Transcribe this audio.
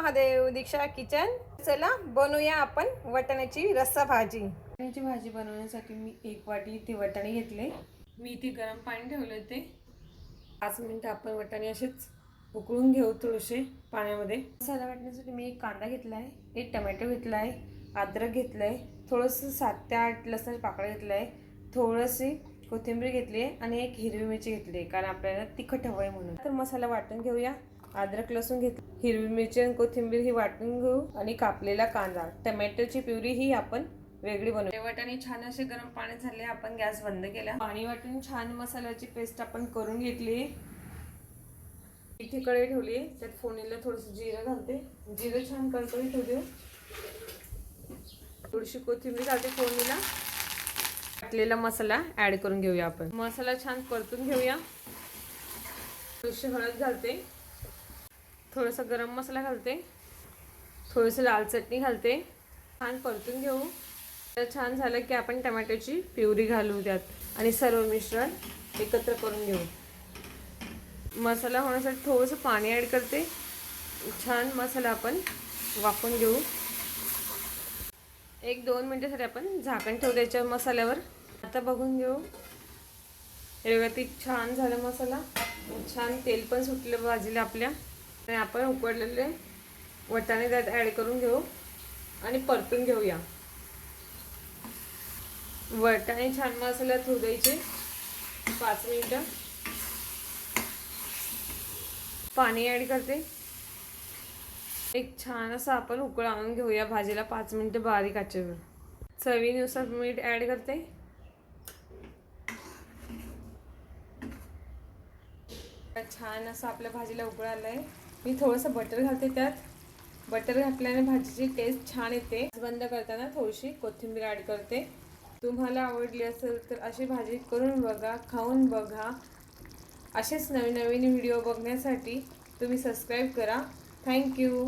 महादेव, दीक्षा kitchen. चला बनवूया आपण वाटाण्याची रस्सा भाजी। वाटाण्याची भाजी बनवण्यासाठी मी 1 वाटी इथे वाटाणे घेतले। मी इथे गरम पाणी ठेवले होते। 5 मिनिट आपण वाटाणे असेच उकळून घेऊ थोडेसे पाण्यामध्ये। मसाला वाटण्यासाठी मी 1 कांदा घेतलाय, 1 टोमॅटो घेतलाय, अद्रक घेतलाय, थोडंसं 7 ते 8 लसूण पाकळ्या घेतलाय, थोडीशी कोथिंबीर घेतली आणि 1 हिरवी मिरची घेतली, कारण आपल्याला तिखट हवंय म्हणून। तर मसाला वाटून घेऊया। अद्रक लसूण घेतली, हिरवी मिरची आणि कोथिंबीर ही वाटून घेऊ आणि कापलेला कांदा, टोमॅटोची प्युरी ही आपण वेगळी बनवू। वाटाणे छान असे गरम पाणी झाले, आपण गॅस बंद केला। पाणी वाटून छान मसाल्याची पेस्ट आपण करून घेतली। इथे कढई ठेवली, त्यात फोडणीला थोडंसं जिरं घालते, जिरं छान कडकडीत होऊ देऊ। थोडीशी कोथिंबीर घालते फोडणीला। वाटलेला मसाला ऍड करून घेऊया आपण। मसाला छान परतून घेऊया। थोडीशी हळद घालते, थोडासा गरम मसाला घालते, थोडीशी लाल चटणी घालते, छान परतून घेऊ। तर छान झालं की आपण टोमॅटोची प्युरी घालू त्यात आणि सर्व मिश्रण एकत्र करून घेऊ। मसाला होण्यासाठी थोडंसं पाणी ॲड करते। छान मसाला आपण वाफवून घेऊ। 1-2 मिनिटासाठी आपण झाकण ठेवू त्याच्या मसाल्यावर। आता बघून घेऊ, हे बघा ती छान झाला मसाला, छान तेल पण सुटलं भाजीला आपल्या। आणि आपण उकडलेले वाटाणे त्यात ॲड करून घेऊ आणि परतून घेऊया। वाटाणे छान मसाल्यात होऊ द्यायचे 5 मिनिटं। पाणी ॲड करते, एक छान असं आपण उकळ आणून घेऊया भाजीला 5 मिनिटं बारीक आचेवर। चवीनुसार मीठ ॲड करते। छान असं आपल्या भाजीला उकळ आलंय। मी थोडंसं बटर घालते त्यात। बटर घातल्याने भाजीची टेस्ट छान येते। बंद करताना थोडीशी कोथिंबीर ॲड करते। तुम्हाला आवडली असेल तर अशी भाजी करून बघा, खाऊन बघा। असेच नवीन नवीन व्हिडिओ बघण्यासाठी तुम्ही सबस्क्राईब करा। थँक्यू।